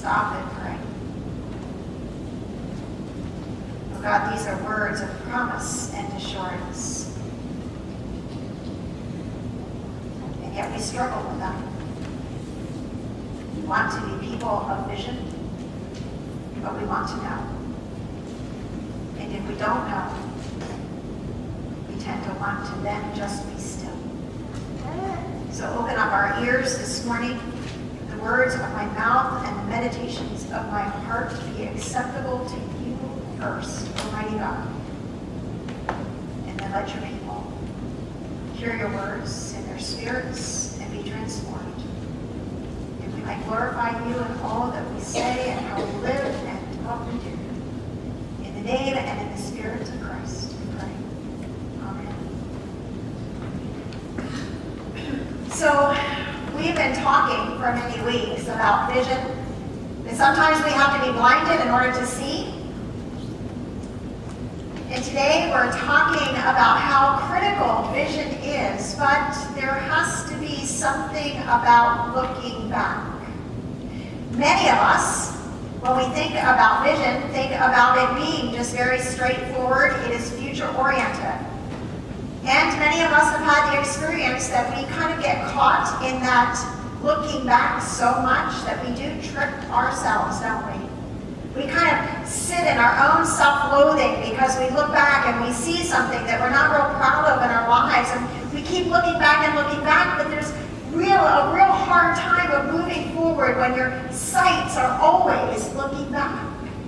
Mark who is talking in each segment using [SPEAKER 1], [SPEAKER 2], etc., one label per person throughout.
[SPEAKER 1] stop and pray. Oh God, these are words of promise and assurance. And yet we struggle with them. We want to be people of vision, but we want to know. And if we don't know, we tend to want to then just be still. So open up our ears this morning. The words of my mouth and the meditations of my heart be acceptable to you first, Almighty God. And then let your people hear your words in their spirits and be transformed. And we might glorify you in all that we say and how we live and what we do. In the name and in the spirit of Christ, we pray. Amen. So, we've been talking for many weeks about vision. And sometimes we have to be blinded in order to see. And today we're talking about how critical vision is, but there has to be something about looking back. Many of us, when we think about vision, think about it being just very straightforward. It is future-oriented. And many of us have had the experience that we kind of get caught in that looking back so much that we do trick ourselves, don't we? We kind of sit in our own self-loathing because we look back and we see something that we're not real proud of in our lives. And we keep looking back, but there's a real hard time of moving forward when your sights are always looking back.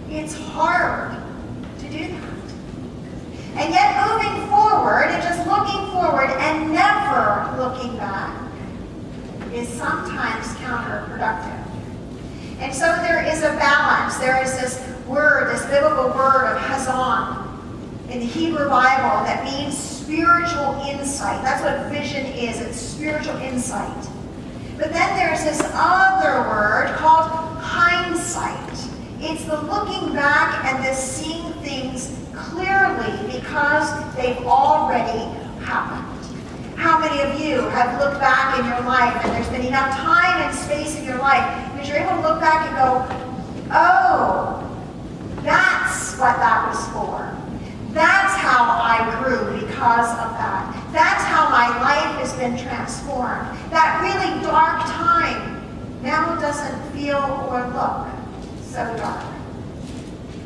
[SPEAKER 1] It's hard to do that. And yet moving forward and just looking forward and never looking back is sometimes counterproductive. And so there is a balance. There is this word, this biblical word of hazon in the Hebrew Bible that means spiritual insight. That's what vision is. It's spiritual insight. But then there's this other word called hindsight. It's the looking back and the seeing things clearly because they've already happened. How many of you have looked back in your life and there's been enough time and space in your life that you're able to look back and go, oh, that's what that was for. That's how I grew because of that. That's how my life has been transformed. That really dark time now doesn't feel or look so dark.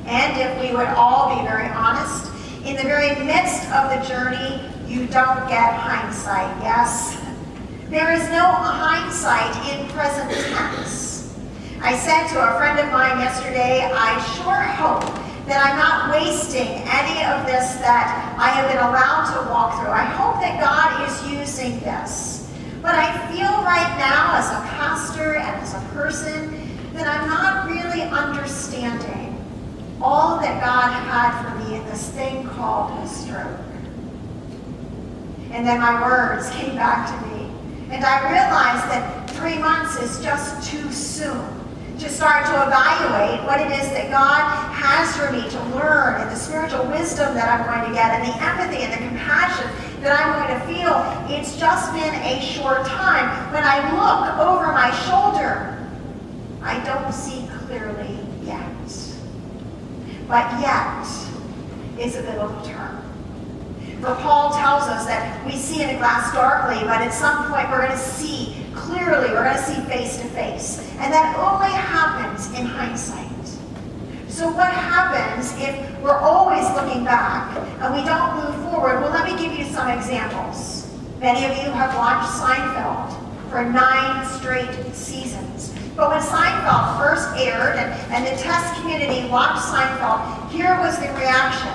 [SPEAKER 1] And if we would all be very honest, in the very midst of the journey, you don't get hindsight, yes? There is no hindsight in present tense. I said to a friend of mine yesterday, I sure hope that I'm not wasting any of this that I have been allowed to walk through. I hope that God is using this. But I feel right now as a pastor and as a person that I'm not really understanding all that God had for me in this thing called a stroke. And then my words came back to me. And I realized that 3 months is just too soon to start to evaluate what it is that God has for me to learn and the spiritual wisdom that I'm going to get and the empathy and the compassion that I'm going to feel. It's just been a short time. When I look over my shoulder, I don't see clearly yet. But yet is a biblical term. For Paul tells us that we see in a glass darkly, but at some point we're going to see clearly, we're going to see face to face. And that only happens in hindsight. So what happens if we're always looking back and we don't move forward? Well, let me give you some examples. Many of you have watched Seinfeld for 9 straight seasons. But when Seinfeld first aired and the test community watched Seinfeld, here was the reaction.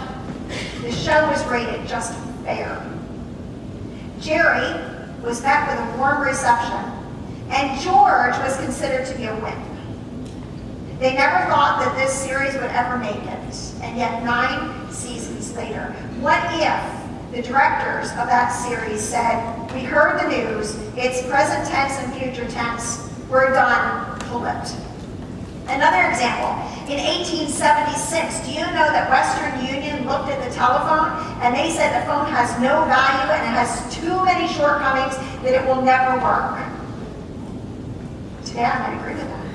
[SPEAKER 1] The show was rated just fair. Jerry was met with a warm reception, and George was considered to be a win. They never thought that this series would ever make it, and yet 9 seasons later, what if the directors of that series said, we heard the news, it's present tense and future tense, we're done, pull it. Another example, in 1876, do you know that Western Union looked at the telephone and they said the phone has no value and it has too many shortcomings that it will never work? Today I might agree with that.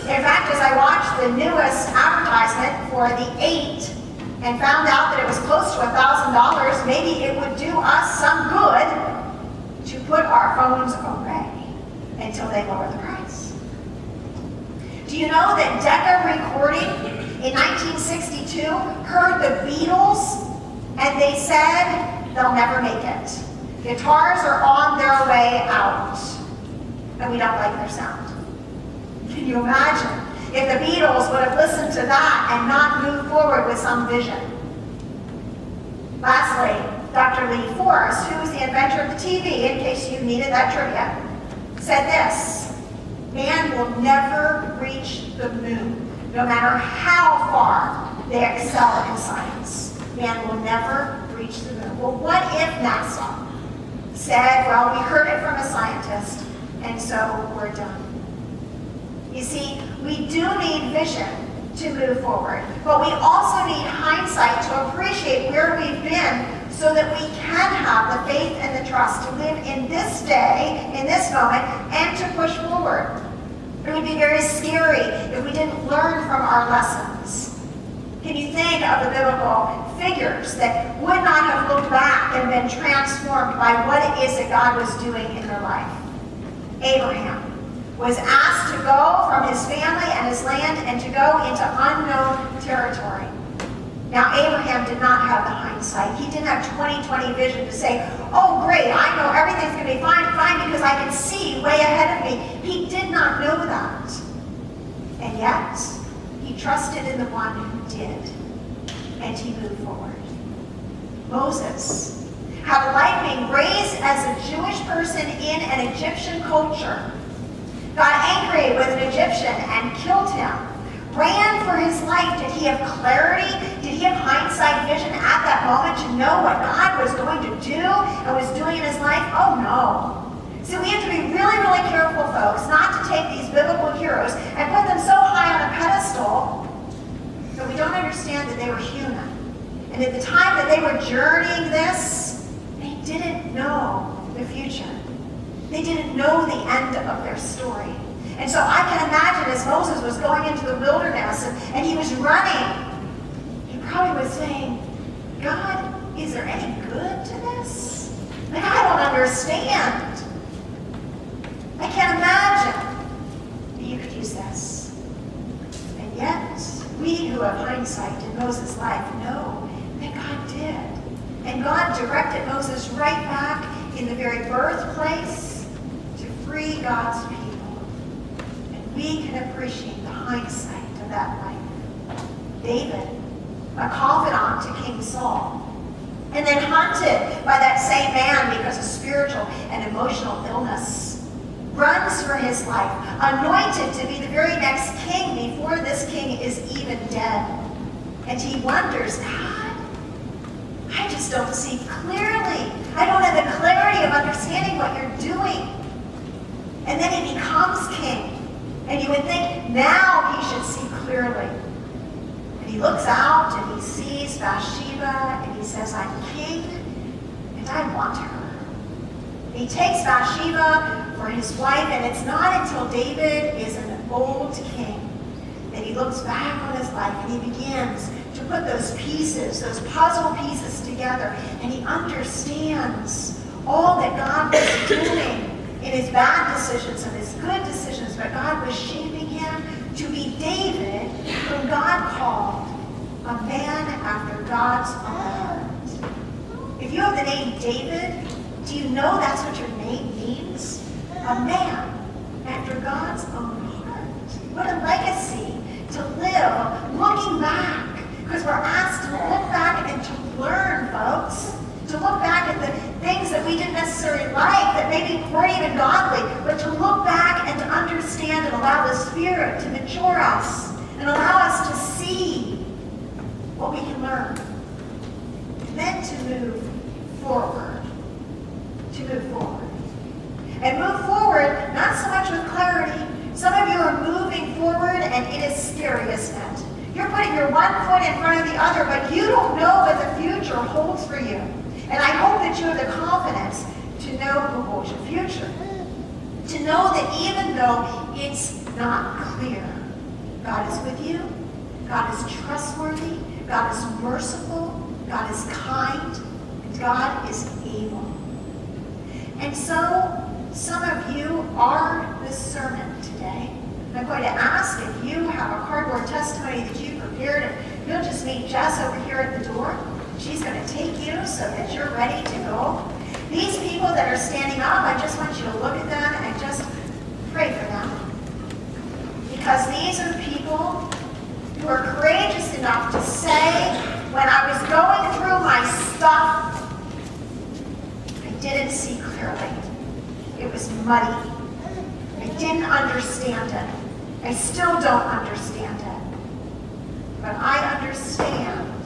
[SPEAKER 1] In fact, as I watched the newest advertisement for the 8 and found out that it was close to $1,000, maybe it would do us some good to put our phones away until they lower the price. Do you know that Decca Recording in 1962 heard the Beatles and they said they'll never make it. Guitars are on their way out and we don't like their sound. Can you imagine if the Beatles would have listened to that and not moved forward with some vision? Lastly, Dr. Lee Forrest, who is the inventor of the TV, in case you needed that trivia, said this: man will never reach the moon, no matter how far they excel in science. Man will never reach the moon. Well, what if NASA said, well, we heard it from a scientist, and so we're done? You see, we do need vision to move forward, but we also need hindsight to appreciate where we've been so that we can have the faith and the trust to live in this day, in this moment, and to push forward. It would be very scary if we didn't learn from our lessons. Can you think of the biblical figures that would not have looked back and been transformed by what it is that God was doing in their life? Abraham was asked to go from his family and his land and to go into unknown territory. Now, Abraham did not have the hindsight. He didn't have 20/20 vision to say, oh, great, I know everything's going to be fine because I can see way ahead of me. He did not know that. And yet, he trusted in the one who did, and he moved forward. Moses had a life being raised as a Jewish person in an Egyptian culture, got angry with an Egyptian and killed him, ran for his life. Did he have clarity? Did he have hindsight vision at that moment to know what God was going to do and was doing in his life? Oh, no. So we have to be really, really careful, folks, not to take these biblical heroes and put them so high on a pedestal that we don't understand that they were human. And at the time that they were journeying this, they didn't know the future. They didn't know the end of their story. And so I can imagine as Moses was going into the wilderness and he was running, he probably was saying, God, is there any good to this? Like, I don't understand. I can't imagine that you could use this. And yet, we who have hindsight in Moses' life know that God did. And God directed Moses right back in the very birthplace to free God's people. And we can appreciate the hindsight of that life. David, a confidant to King Saul, and then hunted by that same man because of spiritual and emotional illness, runs for his life, anointed to be the very next king before this king is even dead. And he wonders, God, I just don't see clearly. I don't have the clarity of understanding what you're doing. And then he becomes king. And you would think now he should see clearly. And he looks out and he sees Bathsheba and he says, I'm king and I want her. And he takes Bathsheba for his wife, and it's not until David is an old king that he looks back on his life and he begins to put those pieces, those puzzle pieces together, and he understands all that God was doing in his bad decisions and his good decisions, but God was shaping him to be David, whom God called a man after God's own heart. If you have the name David, do you know that's what your name means? A man after God's own heart. What a legacy to live looking back. Because we're asked to look back and to learn, folks. To look back at the things that we didn't necessarily like, that maybe weren't even godly, but to look back and to understand and allow the Spirit to mature us and allow us to see what we can learn. And then to move forward. To move forward. And move forward, not so much with clarity. Some of you are moving forward and it is scary, isn't it? You're putting your one foot in front of the other, but you don't know what the future holds for you. And I hope that you have the confidence to know who holds your future. To know that even though it's not clear, God is with you, God is trustworthy, God is merciful, God is kind, and God is able. And so, some of you are the sermon today. I'm going to ask if you have a cardboard testimony that you prepared, and you'll just meet Jess over here at the door. She's going to take you so that you're ready to go. These people that are standing up, I just want you to look at them and just pray for them. Because these are people who are courageous enough to say, when I was going through my stuff, I didn't see clearly. It was muddy. I didn't understand it. I still don't understand it. But I understand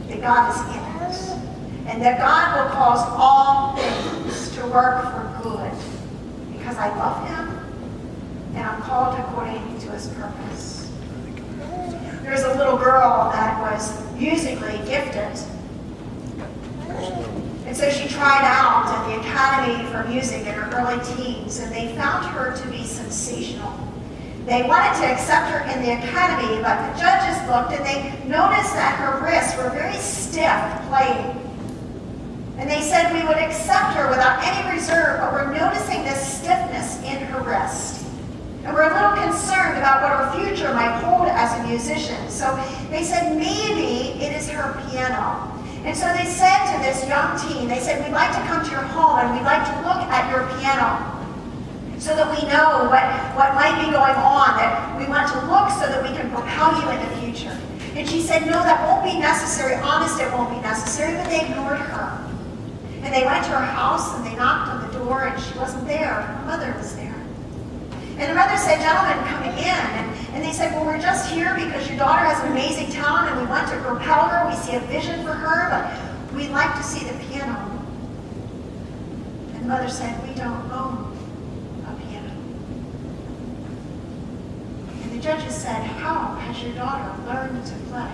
[SPEAKER 1] that God is in it. And that God will cause all things to work for good. Because I love him. And I'm called according to his purpose. There's a little girl that was musically gifted. And so she tried out at the Academy for Music in her early teens, and they found her to be sensational. They wanted to accept her in the Academy, but the judges looked and they noticed that her wrists were very stiff playing. And they said we would accept her without any reserve, but we're noticing this stiffness in her wrist. And we're a little concerned about what her future might hold as a musician. So they said maybe it is her piano. And so they said to this young teen, they said, we'd like to come to your home and we'd like to look at your piano so that we know what might be going on, that we want to look so that we can propel you in the future. And she said, no, that won't be necessary. Honest, it won't be necessary. But they ignored her. And they went to her house and they knocked on the door and she wasn't there. Her mother was there. And the mother said, gentlemen, come in. And they said, well, we're just here because your daughter has an amazing talent and we want to propel her. We see a vision for her, but we'd like to see the piano. And the mother said, we don't own a piano. And the judges said, how has your daughter learned to play?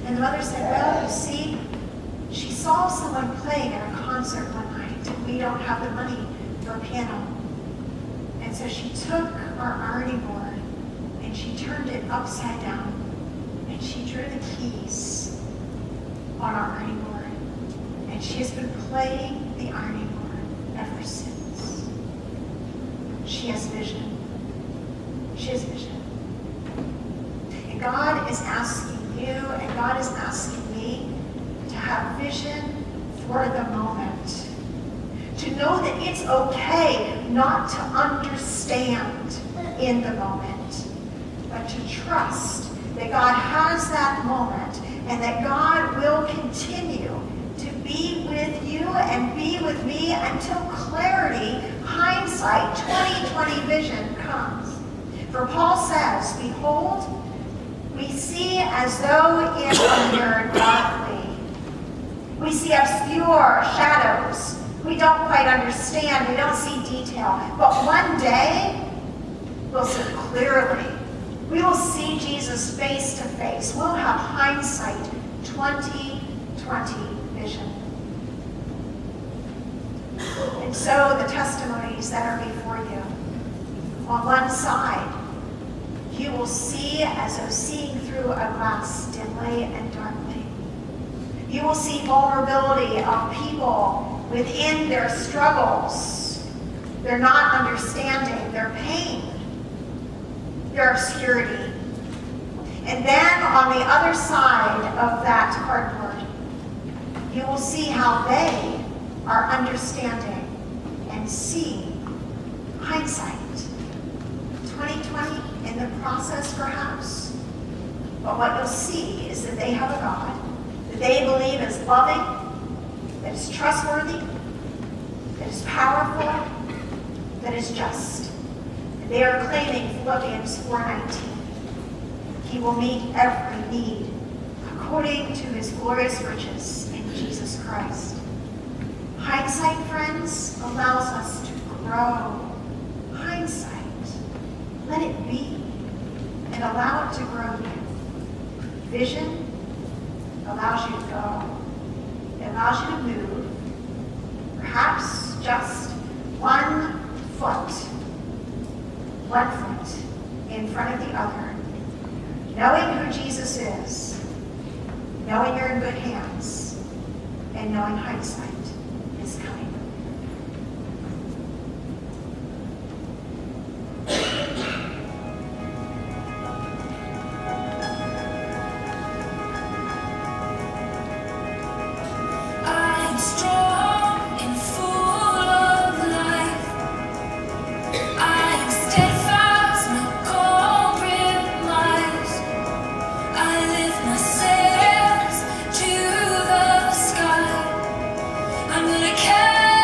[SPEAKER 1] And the mother said, well, you see, she saw someone playing at a concert one night and we don't have the money for a piano. And so she took our ironing board and she turned it upside down and she drew the keys on our ironing board. And she has been playing the ironing board ever since. She has vision. She has vision. And God is asking you and God is asking me to have vision for the moment. To know that it's okay not to understand in the moment, but to trust that God has that moment and that God will continue to be with you and be with me until clarity, hindsight, 20/20 vision comes. For Paul says, behold, we see as though in a mirror darkly. We see obscure shadows. We don't quite understand. We don't see detail. But one day, we'll see clearly. We will see Jesus face to face. We'll have hindsight, 20/20 vision. And so the testimonies that are before you, on one side, you will see as though seeing through a glass dimly and darkly. You will see vulnerability of people within their struggles, their not understanding, their pain, their obscurity. And then on the other side of that cardboard, you will see how they are understanding and seeing hindsight. 20/20 in the process perhaps, but what you'll see is that they have a God that they believe is loving, that is trustworthy, that is powerful, that is just. And they are claiming Philippians 4:19. He will meet every need according to his glorious riches in Jesus Christ. Hindsight, friends, allows us to grow. Hindsight, let it be and allow it to grow you. Vision allows you to go. It allows you to move, perhaps just one hindsight is coming.
[SPEAKER 2] I'm strong and full of life. I am steadfast, my compromise. I lift my sails to the sky. I'm gonna catch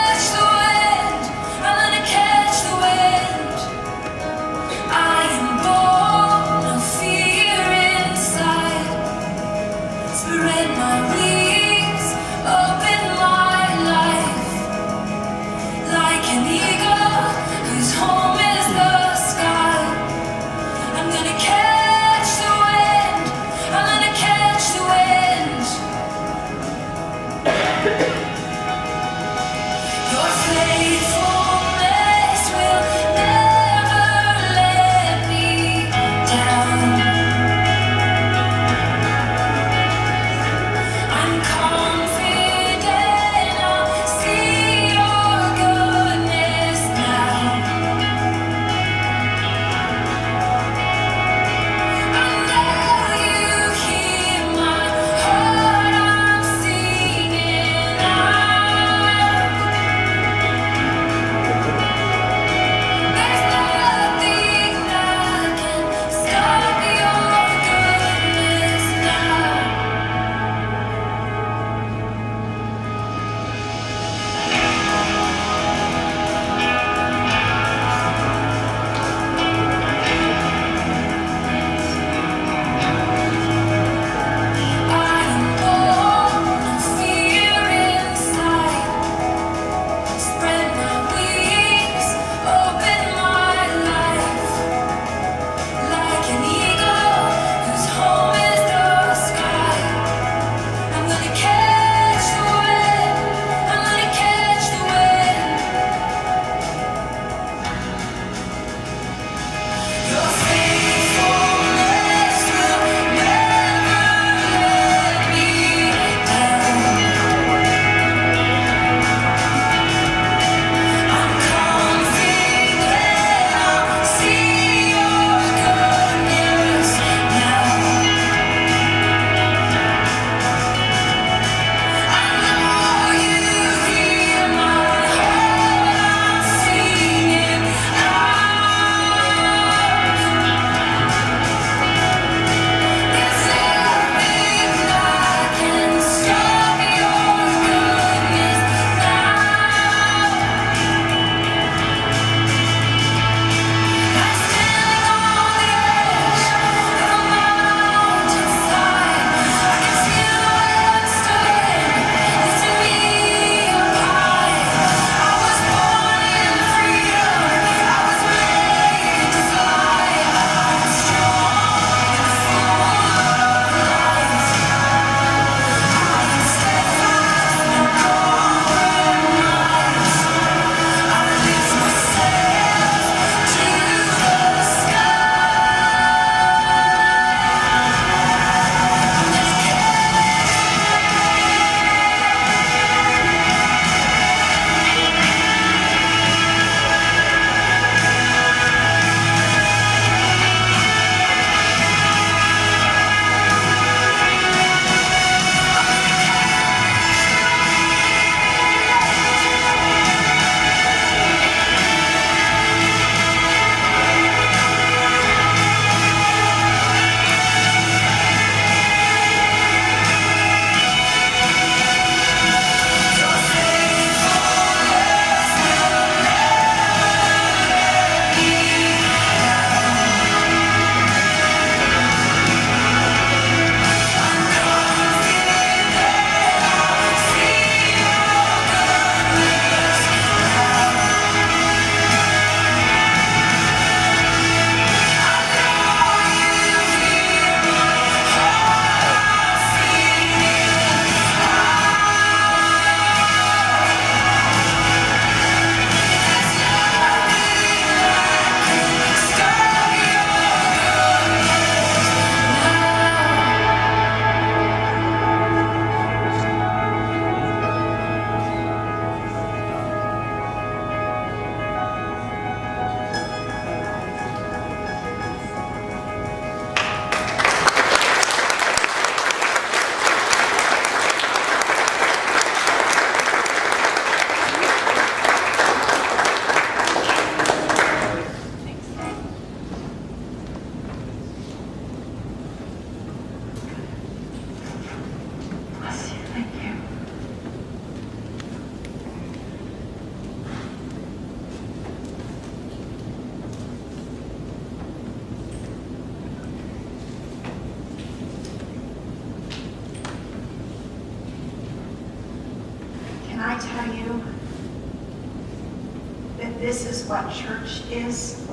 [SPEAKER 1] that this is what church is?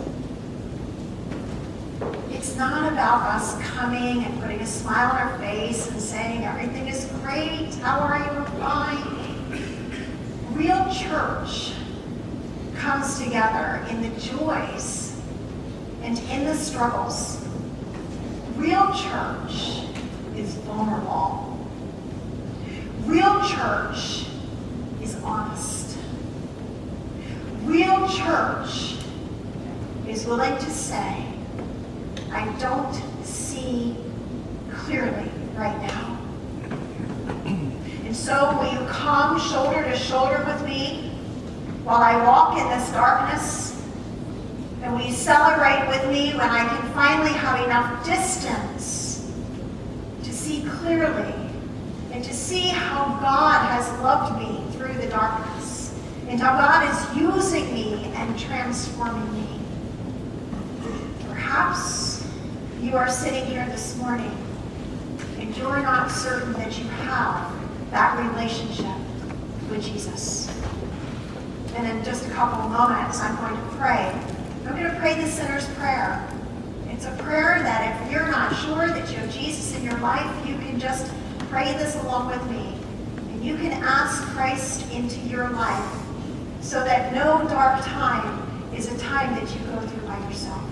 [SPEAKER 1] It's not about us coming and putting a smile on our face and saying everything is great, how are you, we're fine. Real church comes together in the joys and in the struggles. Real church is vulnerable. Real church is honest. Real church is willing to say, I don't see clearly right now. And so will you come shoulder to shoulder with me while I walk in this darkness? And will you celebrate with me when I can finally have enough distance to see clearly and to see how God has loved me through the darkness and how God is using me and transforming me? Perhaps you are sitting here this morning and you're not certain that you have that relationship with Jesus. And in just a couple of moments, I'm going to pray. I'm going to pray the sinner's prayer. It's a prayer that if you're not sure that you have Jesus in your life, you can just pray this along with me. And you can ask Christ into your life so that no dark time is a time that you go through by yourself.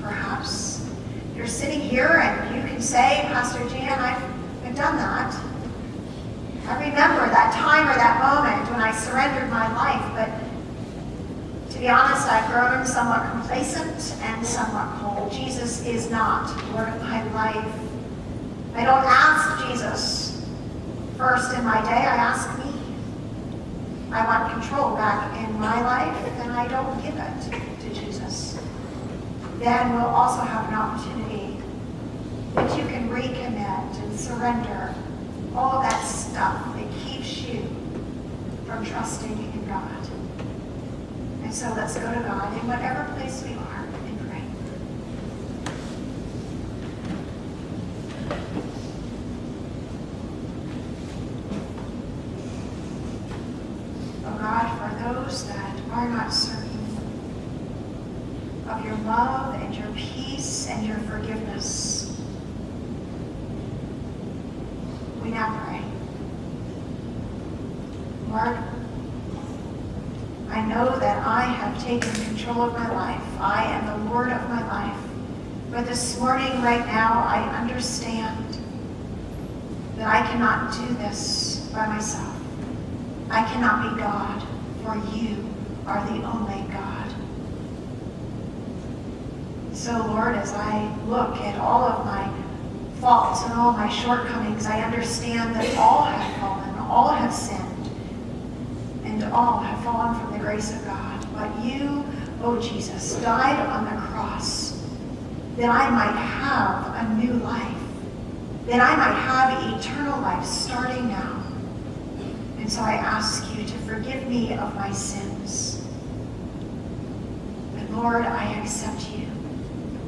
[SPEAKER 1] Perhaps you're sitting here and you can say, Pastor Jan, I've done that. I remember that time or that moment when I surrendered my life, but to be honest, I've grown somewhat complacent and somewhat cold. Jesus is not Lord of my life. I don't ask Jesus first in my day, I ask me. I want control back in my life, and I don't give it to Jesus. Then we'll also have an opportunity that you can recommit and surrender all of that stuff that keeps you from trusting in God. And so let's go to God in whatever place we are and pray. Oh God, for those that are not certain of your love and your peace and your forgiveness, we now pray. Lord, I know that I have taken control of my life. I am the Lord of my life. But this morning, right now, I understand that I cannot do this by myself. I cannot be God, for you are the only God. So, Lord, as I look at all of my faults and all my shortcomings, I understand that all have fallen, all have sinned, and all have fallen from the grace of God. But you, oh Jesus, died on the cross that I might have a new life, that I might have eternal life starting now. And so I ask you to forgive me of my sins. And Lord, I accept you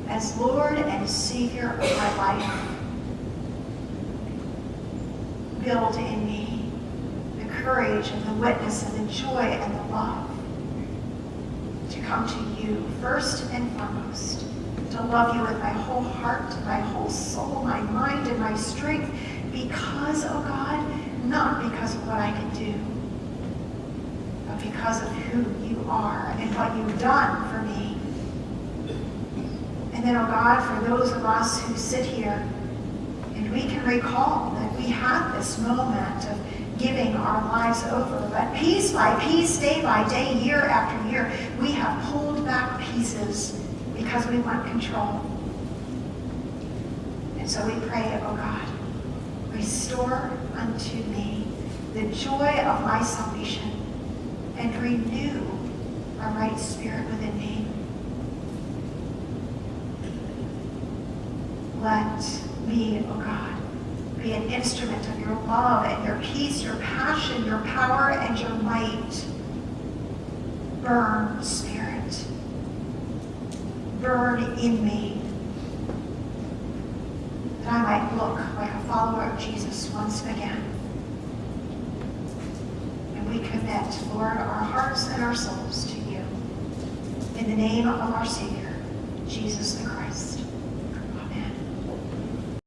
[SPEAKER 1] as Lord and Savior of my life. Build in me the courage and the witness and the joy and the love to come to you first and foremost, to love you with my whole heart, my whole soul, my mind, and my strength, because, oh God, not because of what I can do, but because of who you are and what you've done for me. And then, oh God, for those of us who sit here and we can recall that we had this moment of giving our lives over, but piece by piece, day by day, year after year, we have pulled back pieces because we want control. And so we pray, oh God, restore unto me the joy of my salvation and renew a right spirit within me. Let me, oh God, be an instrument of your love and your peace, your passion, your power, and your might. Burn, Spirit. Burn in me, that I might look like a follower of Jesus once again. And we commit commit, Lord, our hearts and our souls to you. In the name of our Savior, Jesus the Christ.